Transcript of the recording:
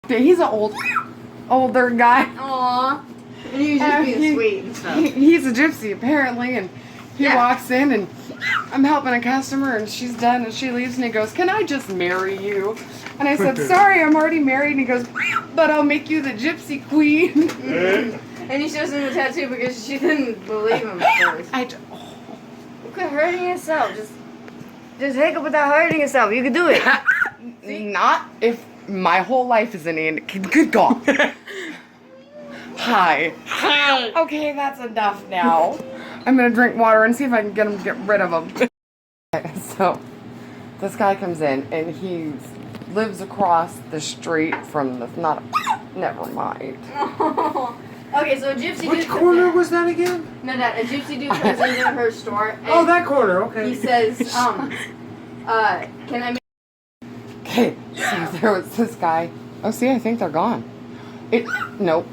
He's an older guy. Aww. And he was just being sweet and stuff. He's a gypsy apparently, and he walks in and I'm helping a customer and she's done and she leaves and he goes, "Can I just marry you?" And I said, "Sorry, I'm already married." And he goes, "But I'll make you the gypsy queen." And he shows him the tattoo because she didn't believe him at first. Quit hurting yourself. Just hiccup without hurting yourself. You can do it. Not if my whole life is in it. Good God. Hi. Okay, that's enough now. I'm gonna drink water and see if I can get rid of him. So, this guy comes in and he lives across the street from the never mind. Okay, so a gypsy dude. Which corner was that again? No, Dad. A gypsy dude comes into her store. And Oh, that corner. Okay. he says, "Can I?" Okay, so there was this guy. Oh, see, I think they're gone. Nope.